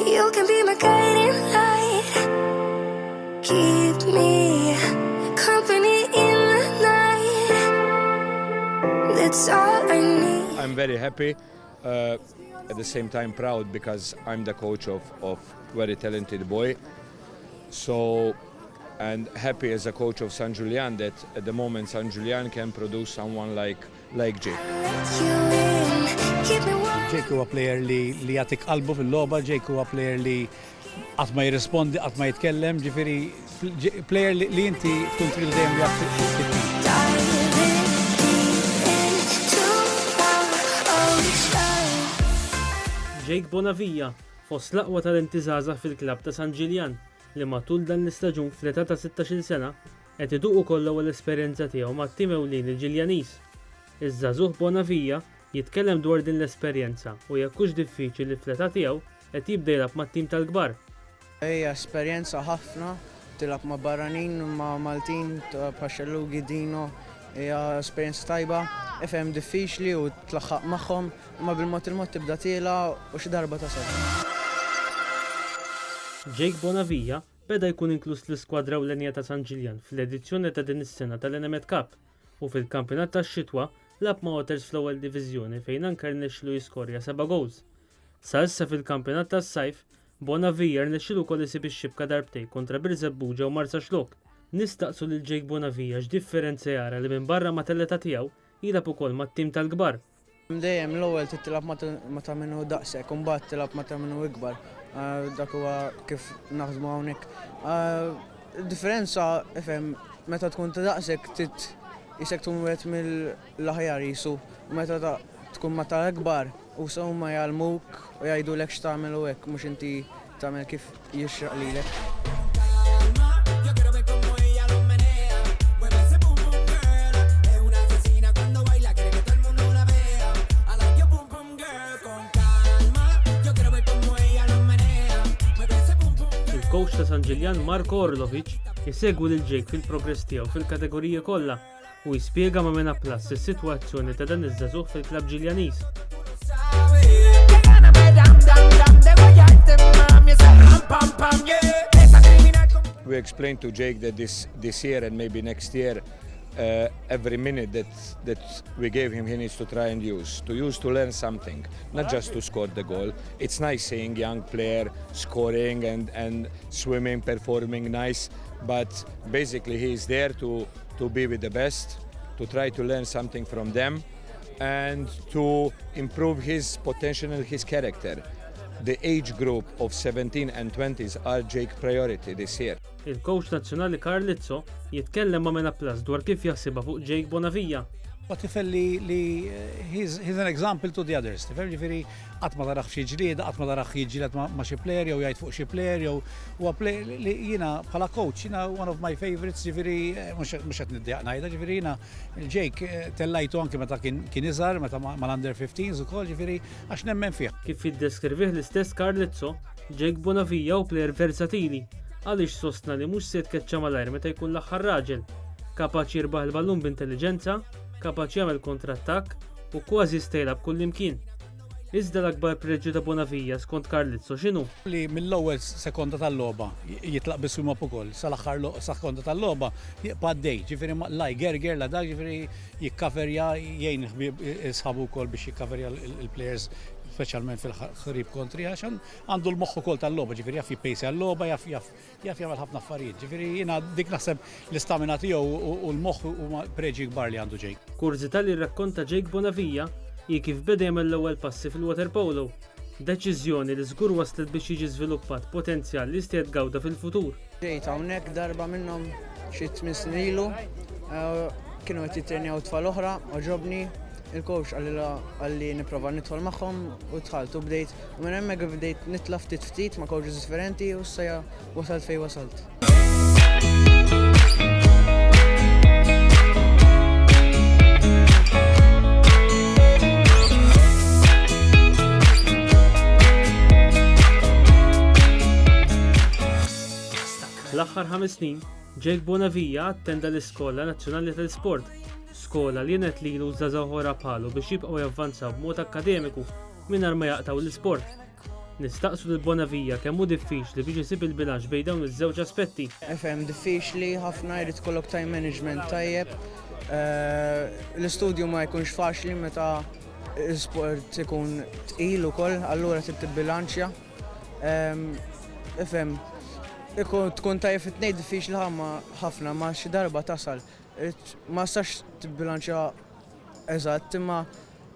You can be my guiding light, keep me company in the night. That's all I need. I'm very happy, at the same time proud, because I'm the coach of very talented boy. So, and happy as a coach of San Julian that at the moment San Julian can produce someone like Jake. Jake huwa player li jagħtik qalbu fil-logħba, Jake huwa player li qatt ma jirrispondi, qatt ma jitkellem, ġifieri player li inti tkun trid dejjem jagħtik. Jake Bonavia fost l-aqwa talenti żgħażagħ fil-klabb ta' San Ġiljan li matul dan l-istaġun fl-età ta' 16-il sena qed iduq ukoll l-ewwel esperjenza tiegħu mat-tim ewlieni l-Ġiljanis. Iż-żagħżugħ Bonavia jitkellem dwar din l-esperjenza u jekk hux diffiċli li fl-età tiegħu qed jibda jilgħab mat-tim tal-kbar. Hija esperjenza ħafna, tilab ma' barranin, ma' Maltin, Paxellugi, Dino, hija esperjenza tajba, ifhem diffiċli u tlaħħaq magħhom, imma bil-mod il-mod tibda tiegħla u xi darba tasal. Jake Bonavia beda jkun inkluż l-iskwadra ewlenija ta' San Ġiljan fl-edizzjoni ta' din is-sena tal-NMET Cup u fil-kampjonat tax-xitwa lab ma' Waters fl-ewwel diviżjoni fejn anke rnexxielu jiskorja 7 goals. Sa issa fil-kampjonat tas-sajf, Bonavia rnexxielu wkoll isib ix-xibka darbtejn kontra Birzebbuġa u Marsa Xlok. Nistaqsu lil Jake Bonavia x'differenza jara li minn barra ma' tal-età tiegħu jilgħab ukoll mat-tim tal-kbar. Dejjem l-ewwel titilab ma ta' minnu daqshekk, u mbagħad tilab ma ta' minnu ikbar. Dak huwa kif naħdmu hawnhekk. Differenza ifhem meta tkun ta' daqshekk isek tkun wieħed mill-aħjar jisu, meta tkun ma tal-ikbar u huma jgħallmuk u jgħidulek x'tagħmel u hekk mhux inti tagħmel kif jixraq lilek. Il-coach ta' San Ġiljan Marko Orlovic isegwi lil Jake fil-progress tiegħu fil-kategoriji kollha u jispjega ma' minn applass is-sitwazzjoni ta' dan iż-żagħżugħ fil-klabb Ġiljanis. We explained to Jake that this year and maybe next year, every minute that we gave him, he needs to try and use to learn something, not just to score the goal. It's nice seeing young player scoring and swimming, performing nice, but basically he is there to be with the best, to try to learn something from them and to improve his potential and his character. The age group of 17 and 20s are Jake priority this year. Il-coach nazzjonali Carlizzo jitkellem ma' minn applass dwar kif jaħsibha fuq Jake Bonavia. Tifel li he's an example to the others. Tifel ġifieri qatt ma tarax xi ġlieda, qatt ma tarax jiġġieled ma' xi plejer jew jgħid fuq xi plejer jew huwa plejer li jiena bħala coach jiena one of my favorites ġifieri mhux qed niddejjaq ngħidha ġifieri jiena Jake tellajtu anke meta kien iżgħar meta mal-under 15s ukoll ġifieri għax nemmen fih. Kif jiddeskrivih l-istess Carlizzo, Jake Bonavia hu plejer versatili għaliex sostna li mhux se jitkeċċa malajr meta jkun l-aħħar raġel, kapaċi jirbaħ il-ballun b'intelliġenza, kapaċi jagħmel kontrattakk u kważi stejla b'kull imkien. Iżda l-akbar preġġu ta' Bonavia skont Carlizzo x'inhu? Li mill-ewwel sekonda tal-logħba jitlaq bis-swim up ukoll, sal-aħħar sekonda tal-logħba jibqa' dej, ġifieri laj gerger la dak ġifieri jikkaverja jgħin sħabu wkoll biex jikkaverja il-players speċjalment fil-ħrib kontri għax għandu l-moħħ ukoll tal-logħba, ġifieri jaf jippejsi għall-logħba, jaf jagħmel ħafna affarijiet. Ġifieri jiena dik naħseb l-istamina tiegħu u l-moħħ huma preġi kbar li għandu Jake. Kurzità li rrakkonta Jake Bonavia hi kif beda jagħmel l-ewwel passi fil-water polo. Deċiżjoni li żgur waslet biex jiġi żviluppat potenzjal li jistgħed gawda fil-futur. Ġejt hawnhekk darba minnhom xi 8 snin ilu, kienu qed jittrenjaw tfal oħra, oġobni. Il-coach għalli nipprova nidħol magħhom u dħalt u bdejt u minn hemmhekk bdejt nitla' ftit ma' coaches differenti u issa wasalt fejn wasalt. Fl-aħħar 5 snin, Jake Bonavija attenda l-Iskola Nazzjonali tal-Sport, skola li jenet lilu żagħżugħ bħalu biex jibqgħu javvanzaw b'mod akademiku mingħajr ma jaqtaw l-isport. Nistaqsu lil Bonavija kemm hu diffiċli biex isib il-bilanċ bejn dawn iż-żewġ aspetti. FM diffiċli, ħafna jrid kollok time management tajjeb. L-istudju ma jkunx faċli meta l-sport ikun tqil ukoll, allura trid tibbilanċja. FM tkun tajjeb fit-tnejn diffiċli ħafna ma xi darba tasal. Ma stax tibbilanċja eżatt imma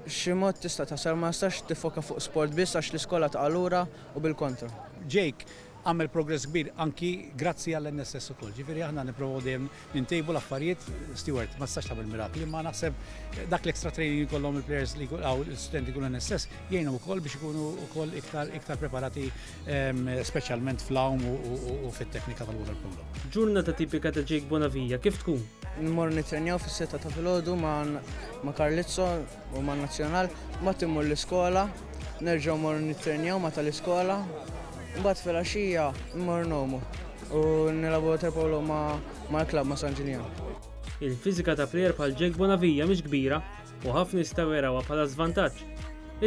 xi mod tista' tasal ma stax tifoka fuq sport biss għax l-iskola taqalura u bil-kontra. Jake għamel progress kbir anki grazzi għall-NSS ukoll. Ġifieri aħna nipprovaw dejjem nintejbu l-affarijiet, Stewart, ma stax tagħmel mirakli, ma naħseb dak l-extra training jkollhom il-players li għaw l-studenti jkunu NSS jgħinu wkoll biex ikunu wkoll iktar preparati speċjalment fl-hawn u fit-teknika tal-water polo. Ġurnata tipika ta' Jake Bonavija kif tkun? Nmor nitrenjaw fis-setta ta' filgħodu ma' Carlizzo u ma' Nazzjonal, mbagħad immur l-iskola, nerġgħu mmor nitrenjaw ma' tal-iskola, mbagħad filgħaxija mmor nomu u nilagħbu water polo mal-klabb ma' San Ġiljan. Il-fiżika ta' plejer bħal Jake Bonavija mhix kbira u ħafna jistgħu jarawha bħala żvantaġġ.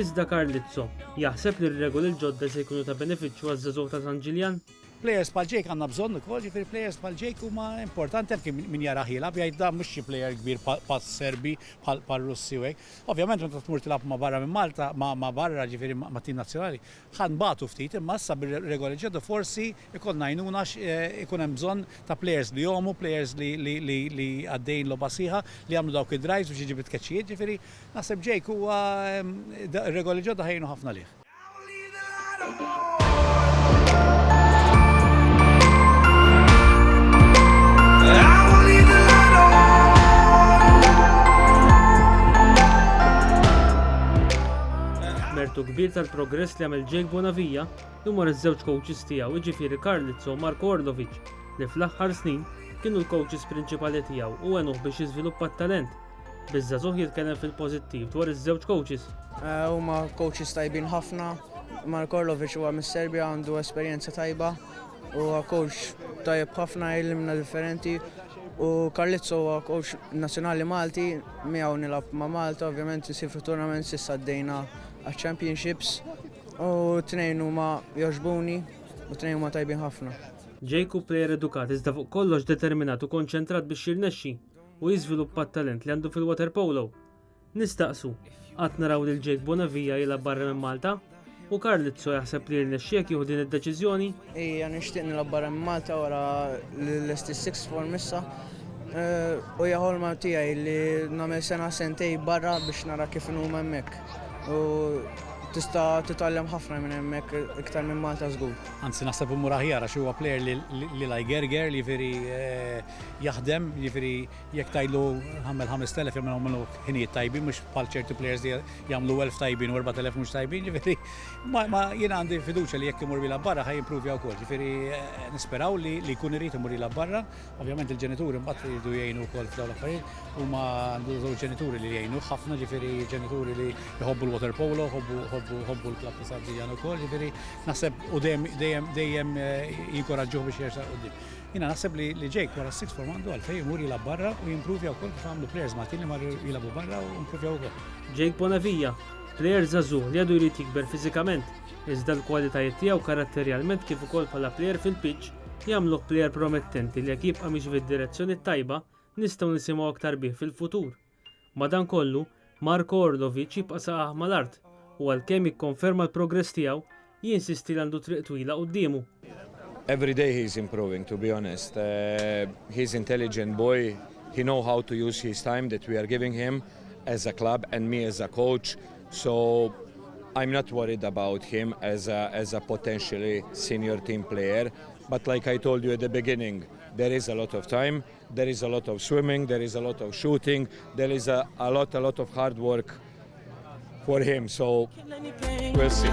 Iżda Carlizzo jaħseb li r-regoli l-ġodda se jkunu ta' benefiċċju għaż-żagħżugħ ta' San Ġiljan? Players bħal Jake għandna bżonn ukoll, ġifieri players bħal Jake huma importanti anke min jara ħielab jgħid dan mhux xi plejer kbir pas-Serbi bħal Russi u hekk. Ovvjament meta tmur tilab ma' barra minn Malta ma' barra ġifieri ma' tim nazzjonali ħanbatu ftit imma issa bir-regoli ġodda forsi ikollna għajnuna ikun hemm bżonn ta' players li jomu, players li għaddejn logħba sieħa li jagħmlu dawk id-drives biex jiġibu tkeċċijiet, ġifieri naħseb Jake huwa regoli ġodda ħejnu ħafna lih. Mertu kbir tal-progress li għamel Jake Bonavija jumor iż-żewġ coaches tiegħu, jiġifieri Carlizzo u Marko Orlovic, li fl-aħħar snin kienu l-coaches prinċipali tiegħu u għenuh biex jiżviluppa t-talent. Biż-żagħżugħ jitkellem fil-pożittiv dwar iż-żewġ coaches. Huma coaches tajbin ħafna, Marko Orlovic huwa mis-Serbja għandu esperjenza tajba u coach tajjeb ħafna jillimna differenti. U Carlizzo huwa coach nazzjonali Malti, miegħu nilab ma' Malta, ovvjament isir fi tournaments issa għaddejna għax-championships u tnejn huma jogħġbuni u tnejn huma tajbin ħafna. Jake hu plejer edukat iżda fuq kollox determinat u konċentrat biex jirnexxi u jiżviluppa t-talent li għandu fil-water polo. Nistaqsu, qatt naraw lil Jake Bonavija jilgħab barra minn Malta? U Carlizzo jaħseb li jirnexxiek jieħu din id-deċiżjoni? Ija nixtieq nilgħab barra minn Malta wara l-ST6 form issa. U hija ħolma tiegħi li nagħmel sena sentej barra biex nara kif huma hemmhekk. U tista' titgħallem ħafna minn hemmhekk iktar minn Malta żgur. Anzi naħseb imur aħjar għax huwa plejer li lajgerger li jiġifieri jaħdem, jiġifieri jekk tajlu ħammel 5,000 jagħmlu ħinijiet tajbin mhux bħal ċertu plejers li jagħmlu 1,000 tajbin u 4,000 mhux tajbin, jiġifieri ma jiena għandi fiduċja li jekk imur ilha barra ħajimpruvja wkoll. Jiġifieri nisperaw li jkun irid imur ilha barra. Ovvjament il-ġenituri mbagħad jridu jgħinu wkoll f'dawn l-affarijiet huma għandu żewġ ġenituri li jgħinu ħafna, ġifieri ġenituri li jħobbu l-water polo, ħobbu l-klabb ta' San Ġiljan ukoll, ġifieri naħseb u dejjem jinkoraġġuh biex jersaq quddiem. Jiena naħseb li Jake wara s-six form għandu għalfejn imur jilgħab barra u jimprovja wkoll kif għamlu players Maltin li marru jilagħbu barra u improvja wkoll. Jake Bonavija, plejer żagħżugħ li għadu jrid jikber fiżikament, iżda l-kwalitajiet tiegħu karatterjalment kif ukoll bħala plejer fil-pitch jagħmluh plejer promettenti li jekk jibqa' mhix fid-direzzjoni tajba nistgħu nisimgħu aktar bih fil-futur. Madankollu, Marko Orlovic jibqa' saqaħ mal-art u għalkemm jikkonferma l-progress tiegħu jinsisti li għandu triq twila qudiemu. Every day he's improving, to be honest. He's an intelligent boy. He knows how to use his time that we are giving him as a club and me as a coach. So I'm not worried about him as a potentially senior team player. But like I told you at the beginning, there is a lot of time, there is a lot of swimming, there is a lot of shooting, there is a lot of hard work for him. So we'll see.